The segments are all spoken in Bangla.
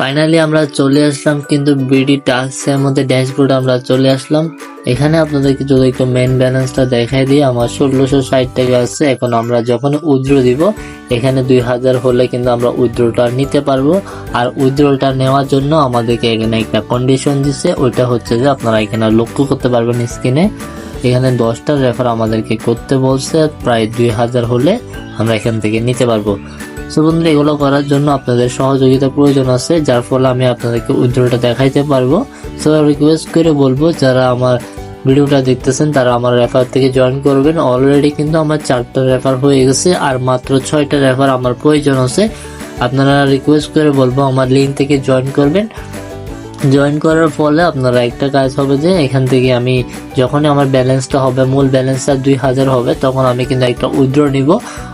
ফাইনালি আমরা চলে আসলাম কিন্তু বিডি টাস্কের মধ্যে ড্যাশবোর্ডে আমরা চলে আসলাম। এখানে আপনাদেরকে যদি একটু মেন ব্যালেন্সটা দেখাই দিই, আমার 1660 টাকা আছে। এখন আমরা যখন উইথড্র দিব এখানে 2000 হলে কিন্তু আমরা উইথড্রটা নিতে পারবো। আর উইথড্রটা নেওয়ার জন্য আমাদেরকে এখানে একটা কন্ডিশন দিচ্ছে, ওইটা হচ্ছে যে আপনারা এখানে লক্ষ্য করতে পারবেন স্ক্রিনে, এখানে 10টা রেফার আমাদেরকে করতে বলছে, প্রায় 2000 হলে আমরা এখান থেকে নিতে পারবো। সো বন্ধুরা, এগুলো করার জন্য আপনাদের সহযোগিতা প্রয়োজন আছে, যার ফলে আমি আপনাদেরকে উইথড্রটা দেখাইতে পারবো। সো রিকোয়েস্ট করে বলবো, যারা আমার ভিডিওটা দেখতেছেন তারা আমার রেফার থেকে জয়েন করবেন। অলরেডি কিন্তু আমার 4টা রেফার হয়ে গেছে, আর মাত্র 6টা রেফার আমার প্রয়োজন আছে। আপনারা রিকোয়েস্ট করে বলবো আমার লিঙ্ক থেকে জয়েন করবেন। জয়েন করার ফলে আপনারা একটা কাজ হবে যে এখান থেকে আমি যখনই আমার ব্যালেন্সটা হবে, মূল ব্যালেন্সটা 2000 হবে, তখন আমি কিন্তু একটা উইথড্র নিব।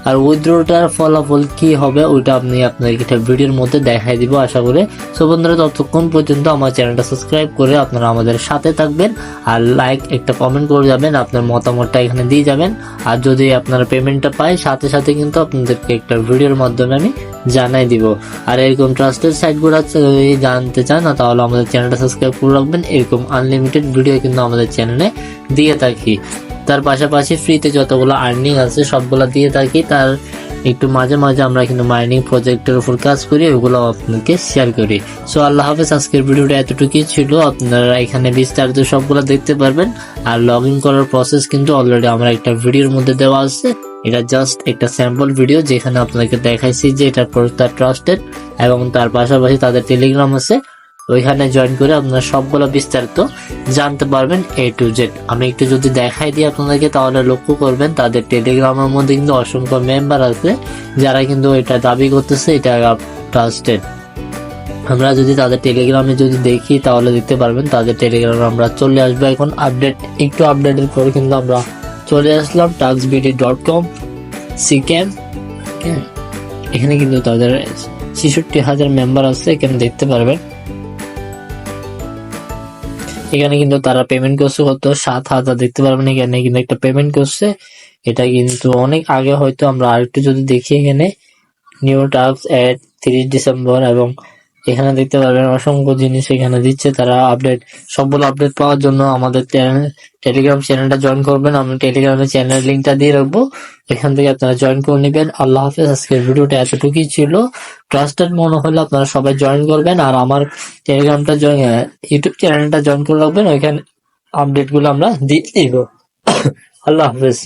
আর উইথড্রটার ফলাফল কি হবে ওইটা আপনাদেরকে একটা ভিডিওর মধ্যে দেখাই দিব আশা করি। সো বন্ধুরা, ততক্ষণ পর্যন্ত আমার চ্যানেলটা সাবস্ক্রাইব করে আপনারা আমাদের সাথে থাকবেন, আর লাইক একটা কমেন্ট করে যাবেন, আপনার মতামতটা এখানে দিয়ে যাবেন। আর যদি আপনারা পেমেন্টটা পাই সাথে সাথে কিন্তু আপনাদেরকে একটা ভিডিওর মাধ্যমে আমি জানাই দিব। আর এরকম ট্রাস্টেড সাইটগুলো যদি জানতে চান না, তাহলে আমাদের চ্যানেলটা সাবস্ক্রাইব করে রাখবেন। এরকম আনলিমিটেড ভিডিও কিন্তু আমাদের চ্যানেলে দিয়ে থাকি। তার পাশাপাশি ফ্রিতে যতগুলো আর্নিং আছে সবগুলো দিয়ে থাকি। তার একটু মাঝে মাঝে আমরা কিন্তু মাইনিং প্রজেক্টের উপর কাজ করি, ওগুলো আপনাকে শেয়ার করি। সো আল্লাহ হাফেজ। আজকের ভিডিওটা এতটুকুই ছিল, আপনারা এখানে বিস্তারিত সবগুলো দেখতে পারবেন। আর লগ ইন করার প্রসেস কিন্তু অলরেডি আমার একটা ভিডিওর মধ্যে দেওয়া আছে। এটা জাস্ট একটা স্যাম্পল ভিডিও, যেখানে আপনাকে দেখাইছি যে এটা প্রত্যেকটা ট্রাস্টেড, এবং তার পাশাপাশি তাদের টেলিগ্রাম আছে, ওইখানে জয়েন করে আপনারা সবগুলো বিস্তারিত জানতে পারবেন A to Z। আমি একটু যদি দেখাই দিই আপনাদেরকে, তাহলে লক্ষ্য করবেন তাদের টেলিগ্রামের মধ্যে কিন্তু অসংখ্য মেম্বার আছে, যারা কিন্তু এটা দাবি করতেছে এটা ট্রাস্টেড। আমরা যদি তাদের টেলিগ্রামে যদি দেখি তাহলে দেখতে পারবেন তাদের টেলিগ্রামে আমরা চলে আসবো। এখন আপডেটের পরে কিন্তু আমরা চলে আসলাম taxbd.com সিক্যাম। এখানে কিন্তু তাদের 66,000 মেম্বার আছে, এখানে দেখতে পারবেন। এখানে কিন্তু তারা পেমেন্ট করছে কত, 7,000 দেখতে পারবেন। এখানে কিন্তু একটা পেমেন্ট করছে, এটা কিন্তু অনেক আগে। হয়তো আমরা আরেকটু যদি দেখি, এখানে নিউ টাস্ক এট 30 ডিসেম্বর, এবং এখানে দেখতে পারবেন অসংখ্য জিনিস এখানে দিচ্ছে তারা। সবগুলো আপডেট পাওয়ার জন্য আমাদের টেলিগ্রাম চ্যানেলটা জয়েন করবেন। আমি টেলিগ্রামের চ্যানেল লিঙ্কটা দিয়ে রাখবো, এখান থেকে আপনারা জয়েন করে নেবেন। আল্লাহ হাফেজ। আজকের ভিডিওটা এতটুকুই ছিল। ট্রাস্টেড মনে হলে আপনারা সবাই জয়েন করবেন, আর আমার টেলিগ্রামটা ইউটিউব চ্যানেলটা জয়েন করে রাখবেন, ওইখানে আপডেট গুলো আমরা দিয়ে দিব। আল্লাহ হাফেজ।